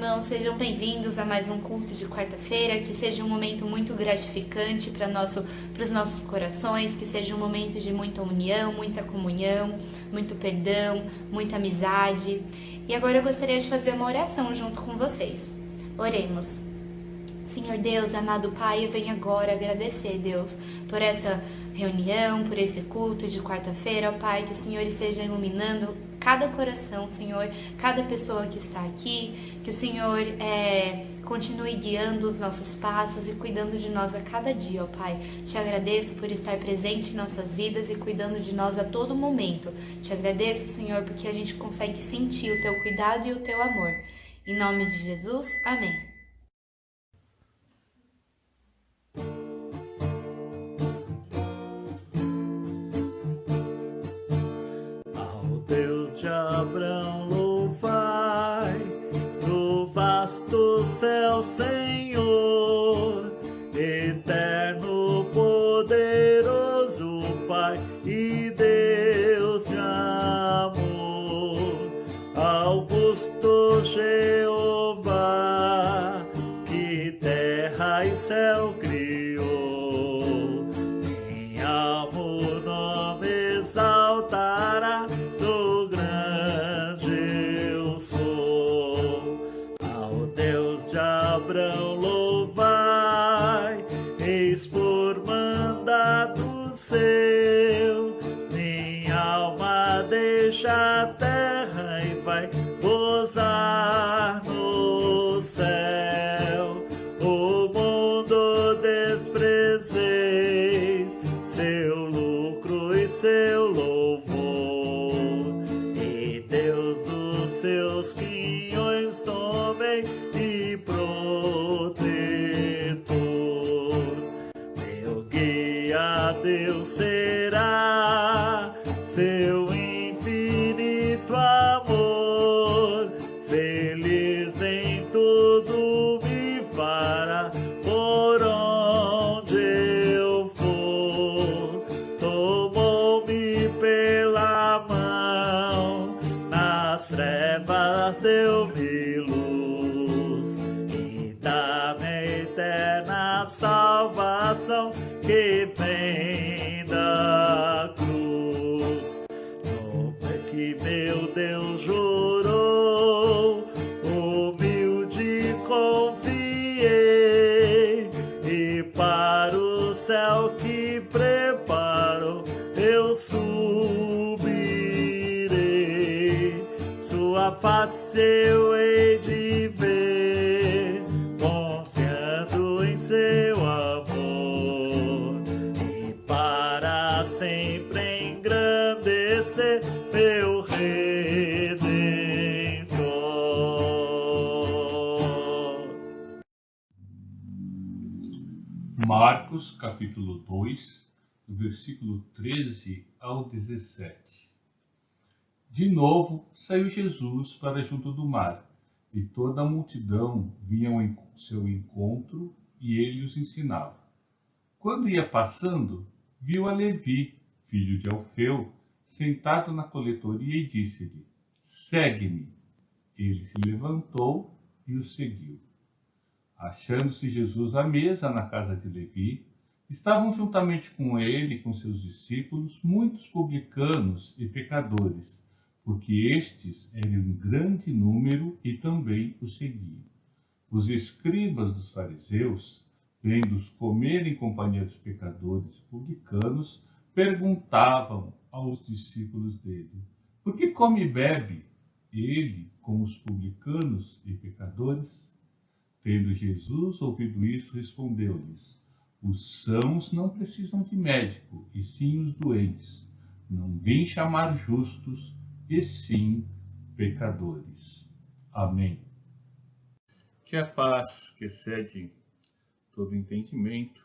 Irmãos, sejam bem-vindos a mais um culto de quarta-feira, que seja um momento muito gratificante para os nossos corações, que seja um momento de muita união, muita comunhão, muito perdão, muita amizade. E agora eu gostaria de fazer uma oração junto com vocês. Oremos. Senhor Deus, amado Pai, eu venho agora agradecer, Deus, por essa reunião, por esse culto de quarta-feira, ó Pai, que o Senhor esteja iluminando cada coração, Senhor, cada pessoa que está aqui, que o Senhor continue guiando os nossos passos e cuidando de nós a cada dia, ó Pai. Te agradeço por estar presente em nossas vidas e cuidando de nós a todo momento. Te agradeço, Senhor, porque a gente consegue sentir o Teu cuidado e o Teu amor. Em nome de Jesus, amém. Deus de Abraão, louvai, no vasto céu, Senhor, eterno, poderoso Pai e Deus de amor, augusto Jeová, que terra e céu criou, em amor nome exaltará. Abraão, louvai, eis por mandado seu, minha alma deixa a terra e vai gozar no céu. O mundo desprezeis, seu lucro e seu louvor, e Deus dos seus quinhões tomei e protetor. Meu guia Deus será, seu infinito amor, feliz em tudo me fará, por onde eu for. Tomou-me pela mão, nas trevas deu-me luz, e dá-me eterna salvação que vem da cruz. No que meu Deus jurou, humilde confiei, e para o céu que preparou eu subirei. Sua face eu hei de ver, confiando em seu amor, e para sempre engrandecer meu Redentor. Marcos, capítulo 2, do versículo 13 ao 17. De novo saiu Jesus para junto do mar, e toda a multidão vinha ao seu encontro, e ele os ensinava. Quando ia passando, viu a Levi, filho de Alfeu, sentado na coletoria, e disse-lhe: Segue-me. Ele se levantou e o seguiu. Achando-se Jesus à mesa na casa de Levi, estavam juntamente com ele e com seus discípulos muitos publicanos e pecadores, porque estes eram em grande número e também o seguiam. Os escribas dos fariseus, vendo-os comer em companhia dos pecadores e publicanos, perguntavam aos discípulos dele: Por que come e bebe ele com os publicanos e pecadores? Tendo Jesus ouvido isso, respondeu-lhes: Os sãos não precisam de médico, e sim os doentes. Não vim chamar justos, e sim pecadores. Amém. Que a paz que excede todo entendimento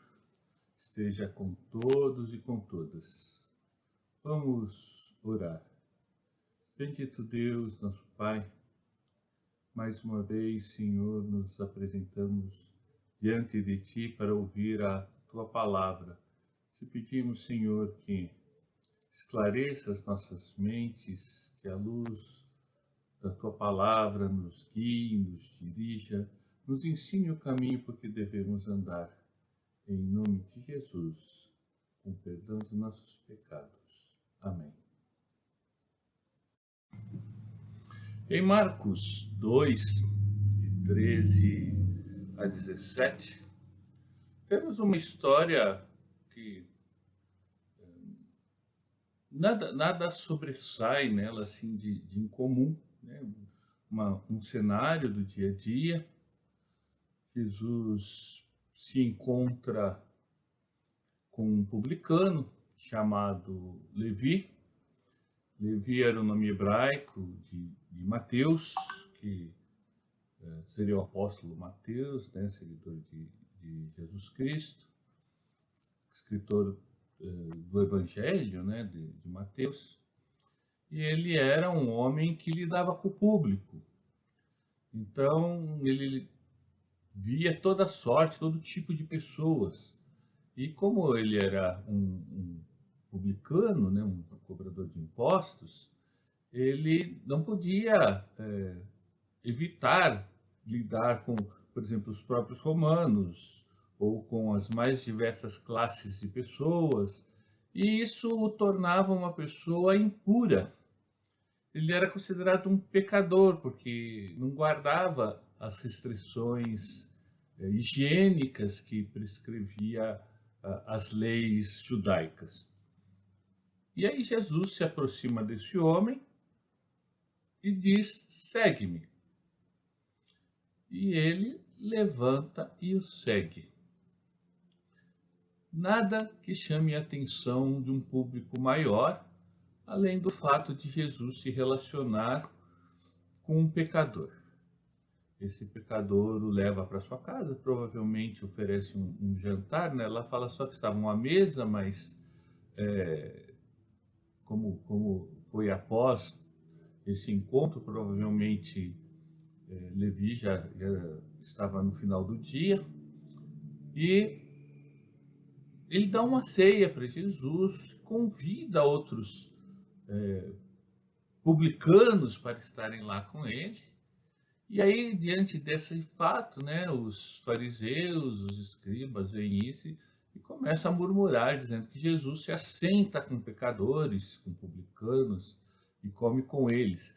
esteja com todos e com todas. Vamos orar. Bendito Deus, nosso Pai, mais uma vez, Senhor, nos apresentamos diante de Ti para ouvir a Tua palavra. Te pedimos, Senhor, que esclareça as nossas mentes, que a luz da tua palavra nos guie, nos dirija, nos ensine o caminho por que devemos andar. Em nome de Jesus, com perdão de nossos pecados. Amém. Em Marcos 2, de 13 a 17, temos uma história que nada sobressai nela assim de incomum, né? Um cenário do dia a dia. Jesus se encontra com um publicano chamado Levi. Levi era o nome hebraico de Mateus, que seria o apóstolo Mateus, né, seguidor de Jesus Cristo, escritor do Evangelho, né, de Mateus. E ele era um homem que lidava com o público. Então, ele via toda sorte, todo tipo de pessoas. E como ele era um publicano, né, um cobrador de impostos, ele não podia evitar lidar com, por exemplo, os próprios romanos ou com as mais diversas classes de pessoas, e isso o tornava uma pessoa impura. Ele era considerado um pecador porque não guardava as restrições higiênicas que prescrevia as leis judaicas. E aí Jesus se aproxima desse homem e diz: segue-me. E ele levanta e o segue. Nada que chame a atenção de um público maior, além do fato de Jesus se relacionar com um pecador. Esse pecador o leva para sua casa, provavelmente oferece um jantar, né? Ela fala só que estavam à mesa, mas como foi após esse encontro, provavelmente Levi já estava no final do dia, e ele dá uma ceia para Jesus, convida outros publicanos para estarem lá com ele. E aí, diante desse fato, né, os fariseus, os escribas veem isso e começam a murmurar, dizendo que Jesus se assenta com pecadores, com publicanos, e come com eles.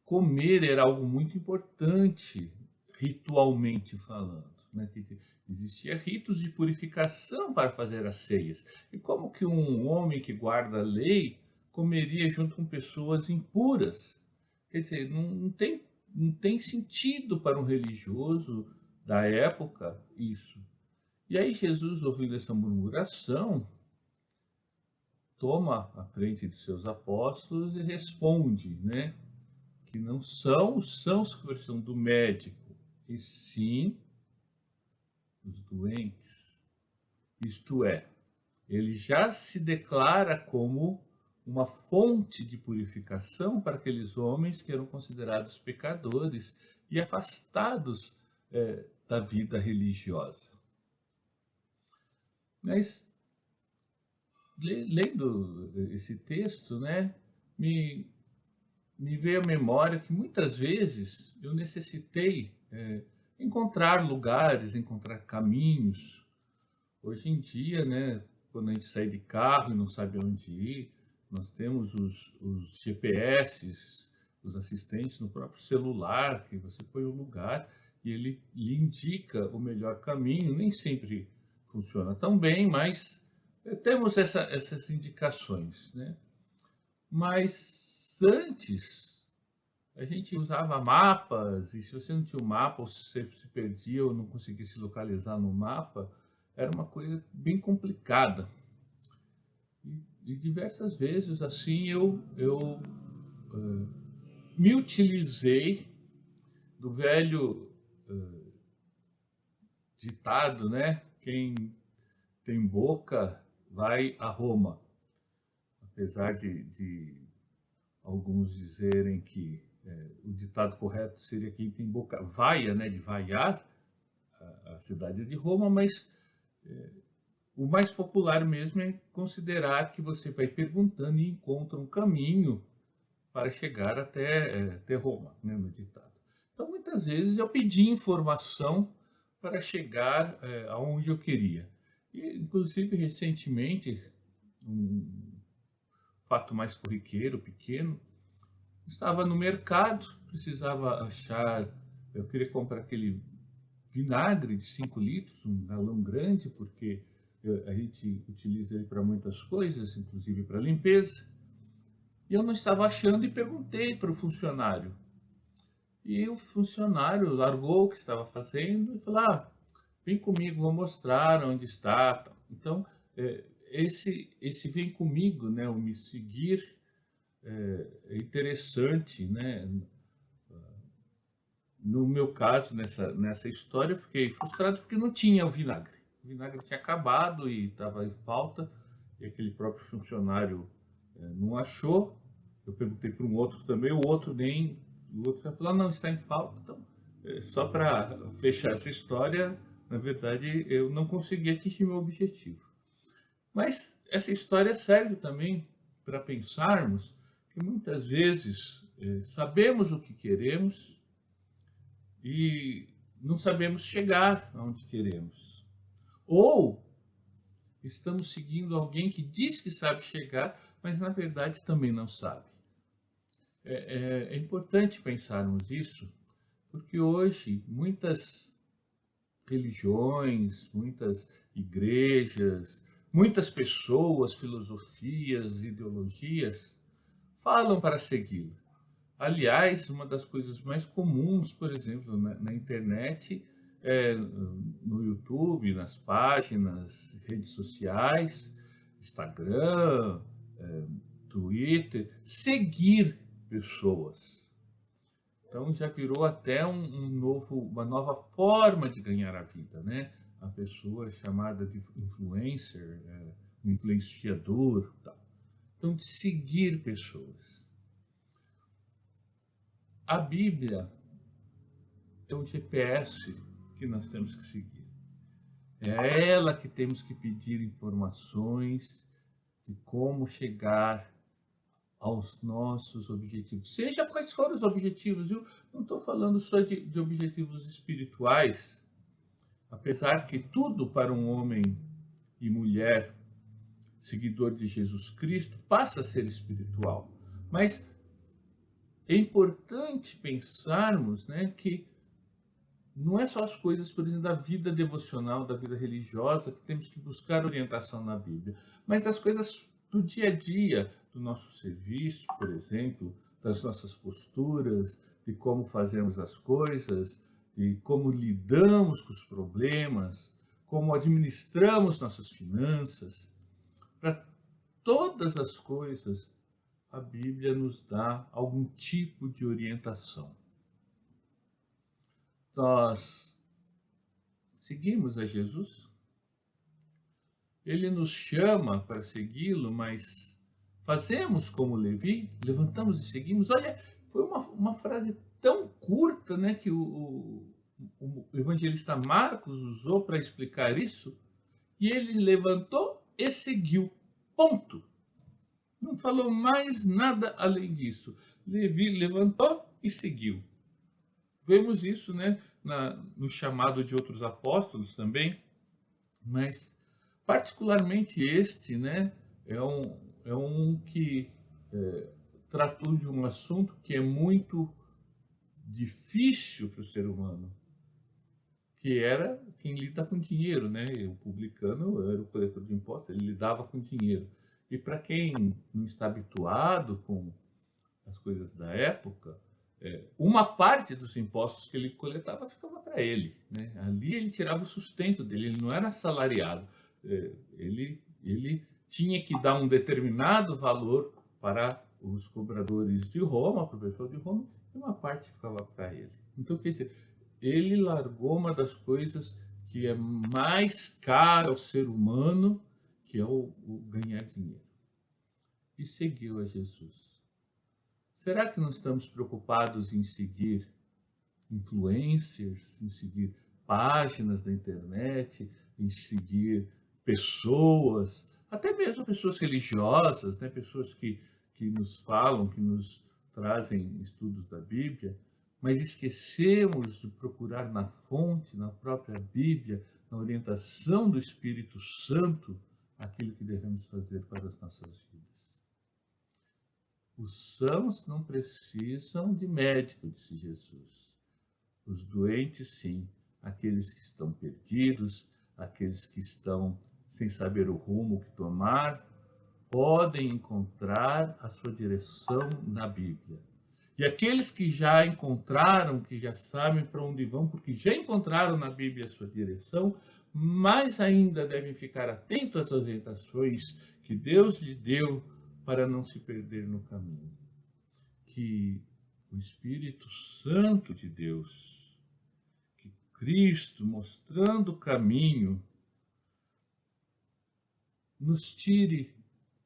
Comer era algo muito importante, ritualmente falando, né? Existia ritos de purificação para fazer as ceias. E como que um homem que guarda a lei comeria junto com pessoas impuras? Quer dizer, não tem sentido para um religioso da época isso. E aí Jesus, ouvindo essa murmuração, toma a frente de seus apóstolos e responde, né, que não são os sãos que precisam do médico, e sim os doentes. Isto é, ele já se declara como uma fonte de purificação para aqueles homens que eram considerados pecadores e afastados da vida religiosa. Mas, lendo esse texto, né, me veio à memória que muitas vezes eu necessitei encontrar lugares, encontrar caminhos. Hoje em dia, né, quando a gente sai de carro e não sabe onde ir, nós temos os GPS, os assistentes no próprio celular, que você põe o lugar e ele lhe indica o melhor caminho. Nem sempre funciona tão bem, mas temos essas indicações, né? Mas antes, a gente usava mapas, e se você não tinha um mapa, ou se você se perdia ou não conseguia se localizar no mapa, era uma coisa bem complicada. E diversas vezes, assim, eu me utilizei do velho ditado, né? Quem tem boca vai a Roma. Apesar de alguns dizerem que o ditado correto seria quem tem boca vaia, né? De vaiar a cidade de Roma, mas o mais popular mesmo é considerar que você vai perguntando e encontra um caminho para chegar até Roma, né, no ditado. Então, muitas vezes eu pedi informação para chegar aonde eu queria. E, inclusive, recentemente, um fato mais corriqueiro, pequeno, estava no mercado, precisava achar, eu queria comprar aquele vinagre de 5 litros, um galão grande, porque a gente utiliza ele para muitas coisas, inclusive para limpeza. E eu não estava achando e perguntei para o funcionário. E o funcionário largou o que estava fazendo e falou, vem comigo, vou mostrar onde está. Então, esse vem comigo, né, o me seguir, é interessante, né? No meu caso, nessa história, eu fiquei frustrado porque não tinha o vinagre. O vinagre tinha acabado e estava em falta, e aquele próprio funcionário não achou. Eu perguntei para um outro também, o outro falou, não, está em falta. Então, só para fechar essa história, na verdade, eu não consegui atingir meu objetivo. Mas essa história serve também para pensarmos que muitas vezes sabemos o que queremos e não sabemos chegar aonde queremos. Ou estamos seguindo alguém que diz que sabe chegar, mas na verdade também não sabe. É importante pensarmos isso, porque hoje muitas religiões, muitas igrejas, muitas pessoas, filosofias, ideologias, falam para segui-lo. Aliás, uma das coisas mais comuns, por exemplo, na internet, no YouTube, nas páginas, redes sociais, Instagram, Twitter, seguir pessoas. Então já virou até uma nova forma de ganhar a vida, né? A pessoa chamada de influencer, um influenciador, tal. Então, de seguir pessoas. A Bíblia é o GPS que nós temos que seguir. É a ela que temos que pedir informações de como chegar aos nossos objetivos. Seja quais forem os objetivos, eu não estou falando só de objetivos espirituais, apesar que tudo para um homem e mulher seguidor de Jesus Cristo passa a ser espiritual. Mas é importante pensarmos, né, que não é só as coisas, por exemplo, da vida devocional, da vida religiosa, que temos que buscar orientação na Bíblia, mas das coisas do dia a dia, do nosso serviço, por exemplo, das nossas posturas, de como fazemos as coisas, de como lidamos com os problemas, como administramos nossas finanças. Para todas as coisas, a Bíblia nos dá algum tipo de orientação. Nós seguimos a Jesus? Ele nos chama para segui-lo, mas fazemos como Levi? Levantamos e seguimos? Olha, foi uma frase tão curta, né, que o evangelista Marcos usou para explicar isso, e ele levantou e seguiu. Ponto. Não falou mais nada além disso. Levi levantou e seguiu. Vemos isso, né, no chamado de outros apóstolos também, mas particularmente este, né, é um que tratou de um assunto que é muito difícil para o ser humano, que era quem lida com dinheiro, né? O publicano era o coletor de impostos, ele lidava com dinheiro. E para quem não está habituado com as coisas da época, uma parte dos impostos que ele coletava ficava para ele, né? Ali ele tirava o sustento dele, ele não era assalariado. Ele tinha que dar um determinado valor para os cobradores de Roma, para o pessoal de Roma, e uma parte ficava para ele. Então, quer dizer, ele largou uma das coisas que é mais cara ao ser humano, que é o ganhar dinheiro, e seguiu a Jesus. Será que não estamos preocupados em seguir influencers, em seguir páginas da internet, em seguir pessoas, até mesmo pessoas religiosas, né? Pessoas que nos falam, que nos trazem estudos da Bíblia, mas esquecemos de procurar na fonte, na própria Bíblia, na orientação do Espírito Santo, aquilo que devemos fazer para as nossas vidas. Os sãos não precisam de médico, disse Jesus. Os doentes, sim, aqueles que estão perdidos, aqueles que estão sem saber o rumo que tomar, podem encontrar a sua direção na Bíblia. E aqueles que já encontraram, que já sabem para onde vão, porque já encontraram na Bíblia a sua direção, mais ainda devem ficar atentos às orientações que Deus lhe deu para não se perder no caminho. Que o Espírito Santo de Deus, que Cristo, mostrando o caminho, nos tire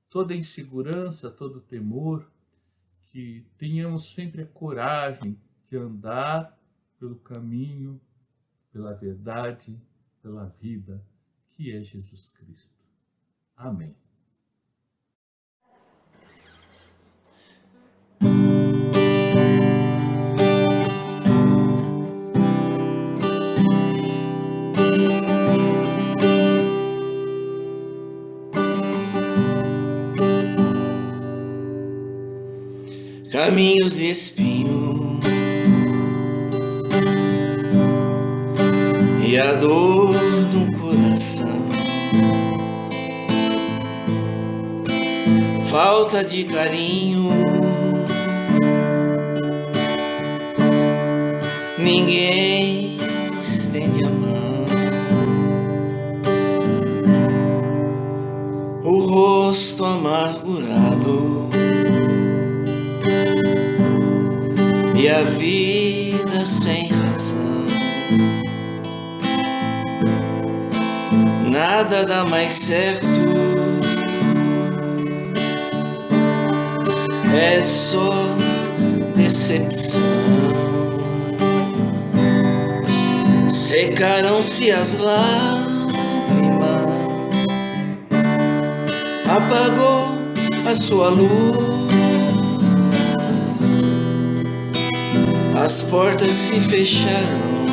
toda insegurança, todo temor, que tenhamos sempre a coragem de andar pelo caminho, pela verdade, pela vida, que é Jesus Cristo. Amém. Caminhos e espinhos, e a dor no coração, falta de carinho, ninguém estende a mão, o rosto amargurado e a vida sem razão. Nada dá mais certo, é só decepção. Secaram-se as lágrimas, apagou a sua luz, as portas se fecharam,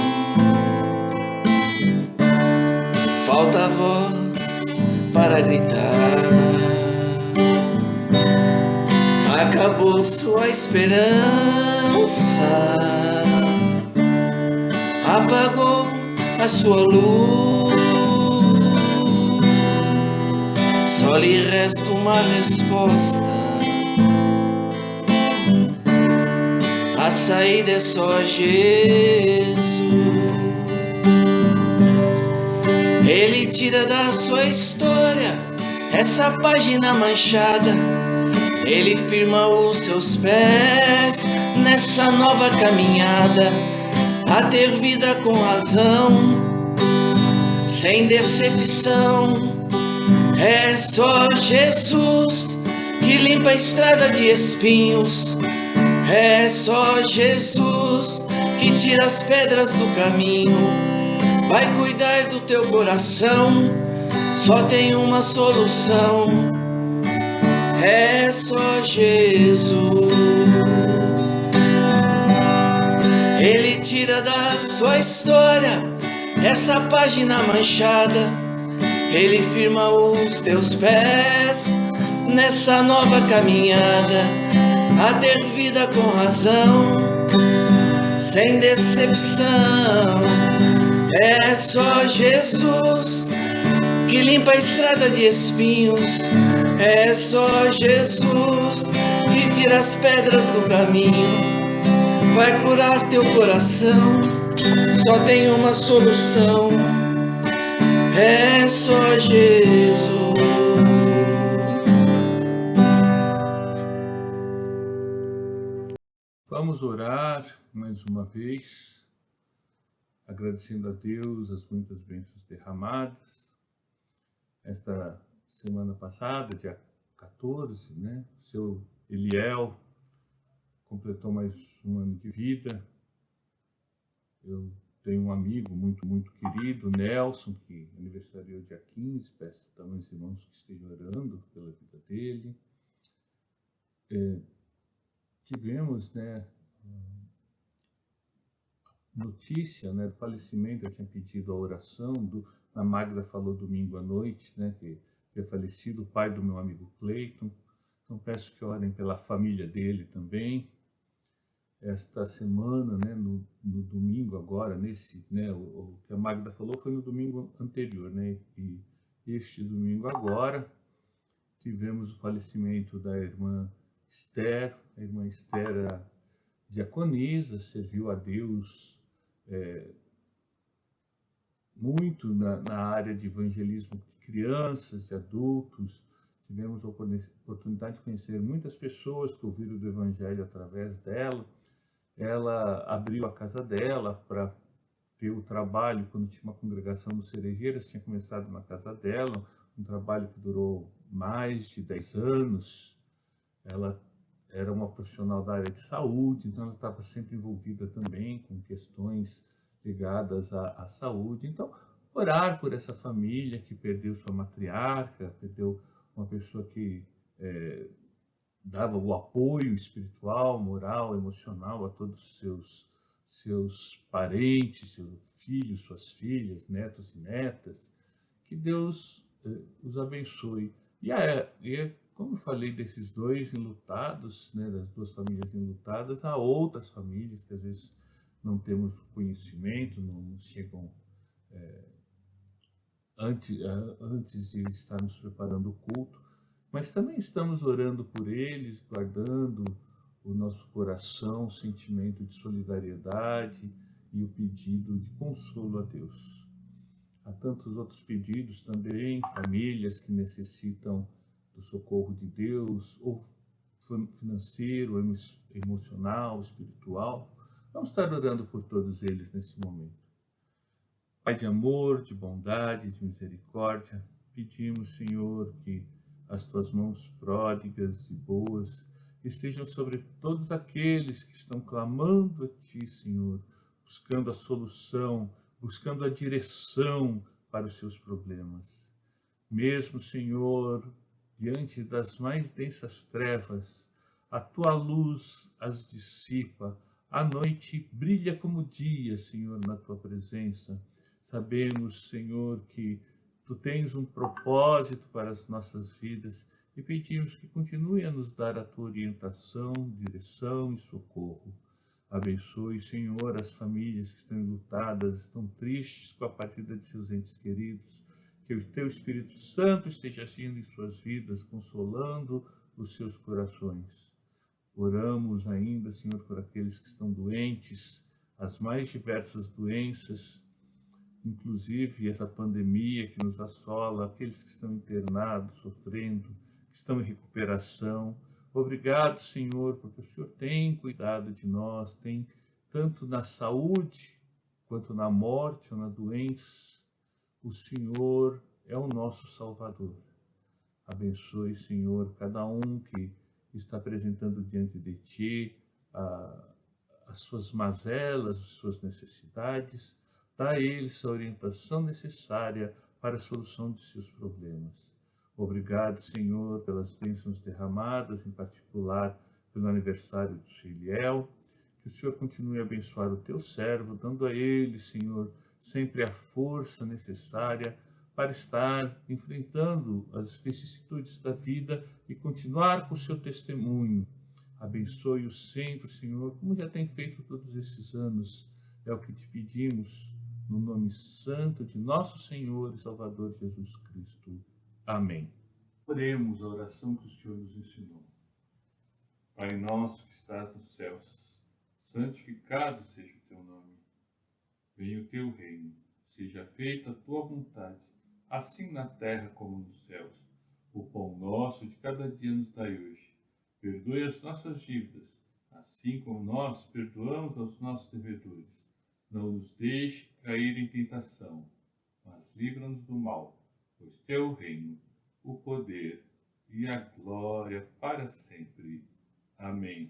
falta voz para gritar. Acabou sua esperança, apagou a sua luz, só lhe resta uma resposta. A saída é só Jesus. Ele tira da sua história essa página manchada. Ele firma os seus pés nessa nova caminhada, a ter vida com razão, sem decepção. É só Jesus que limpa a estrada de espinhos. É só Jesus que tira as pedras do caminho. Vai cuidar do teu coração, só tem uma solução. É só Jesus. Ele tira da sua história essa página manchada. Ele firma os teus pés nessa nova caminhada, a ter vida com razão, sem decepção. É só Jesus que limpa a estrada de espinhos. É só Jesus que tira as pedras do caminho. Vai curar teu coração, só tem uma solução. É só Jesus. Vamos orar mais uma vez, agradecendo a Deus as muitas bênçãos derramadas. Esta semana passada, dia 14, o seu Eliel completou mais um ano de vida. Eu tenho um amigo muito, muito querido, Nelson, que aniversariou dia 15. Peço também aos irmãos que estejam orando pela vida dele. tivemos, né, notícia, né, do falecimento. Eu tinha pedido a oração, a Magda falou domingo à noite, né, que é falecido o pai do meu amigo Cleiton. Então peço que orem pela família dele também. Esta semana, né, no domingo agora, né, o que a Magda falou foi no domingo anterior, né, e este domingo agora tivemos o falecimento da irmã Esther. A irmã Esther era diaconisa, serviu a Deus muito na área de evangelismo de crianças, de adultos. Tivemos a oportunidade de conhecer muitas pessoas que ouviram do Evangelho através dela. Ela abriu a casa dela para ter o trabalho, quando tinha uma congregação no Cerejeiras, tinha começado na casa dela, um trabalho que durou mais de 10 anos. Ela era uma profissional da área de saúde, então ela estava sempre envolvida também com questões ligadas à saúde. Então, orar por essa família que perdeu sua matriarca, perdeu uma pessoa que dava o apoio espiritual, moral, emocional a todos os seus parentes, seus filhos, suas filhas, netos e netas. Que Deus os abençoe. Como eu falei desses dois enlutados, né, das duas famílias enlutadas, há outras famílias que às vezes não temos conhecimento, não chegam antes de estarmos preparando o culto, mas também estamos orando por eles, guardando o nosso coração, o sentimento de solidariedade e o pedido de consolo a Deus. Há tantos outros pedidos também, famílias que necessitam do socorro de Deus, ou financeiro, emocional, espiritual. Vamos estar orando por todos eles nesse momento. Pai de amor, de bondade, de misericórdia, pedimos, Senhor, que as tuas mãos pródigas e boas estejam sobre todos aqueles que estão clamando a ti, Senhor, buscando a solução, buscando a direção para os seus problemas. Mesmo, Senhor, diante das mais densas trevas, a tua luz as dissipa, a noite brilha como dia, Senhor, na tua presença. Sabemos, Senhor, que tu tens um propósito para as nossas vidas e pedimos que continue a nos dar a tua orientação, direção e socorro. Abençoe, Senhor, as famílias que estão enlutadas, estão tristes com a partida de seus entes queridos. Que o teu Espírito Santo esteja agindo em suas vidas, consolando os seus corações. Oramos ainda, Senhor, por aqueles que estão doentes, as mais diversas doenças, inclusive essa pandemia que nos assola, aqueles que estão internados, sofrendo, que estão em recuperação. Obrigado, Senhor, porque o Senhor tem cuidado de nós, tem tanto na saúde quanto na morte ou na doença. O Senhor é o nosso Salvador. Abençoe, Senhor, cada um que está apresentando diante de Ti as suas mazelas, as suas necessidades. Dá a eles a orientação necessária para a solução de seus problemas. Obrigado, Senhor, pelas bênçãos derramadas, em particular pelo aniversário do Filiel. Que o Senhor continue a abençoar o teu servo, dando a ele, Senhor, sempre a força necessária para estar enfrentando as vicissitudes da vida e continuar com o seu testemunho. Abençoe-o sempre, Senhor, como já tem feito todos esses anos. É o que te pedimos, no nome santo de nosso Senhor e Salvador Jesus Cristo. Amém. Oremos a oração que o Senhor nos ensinou. Pai nosso que estás nos céus, santificado seja o teu nome. Venha o teu reino, seja feita a tua vontade, assim na terra como nos céus. O pão nosso de cada dia nos dai hoje. Perdoe as nossas dívidas, assim como nós perdoamos aos nossos devedores. Não nos deixe cair em tentação, mas livra-nos do mal, pois teu reino, o poder e a glória para sempre. Amém.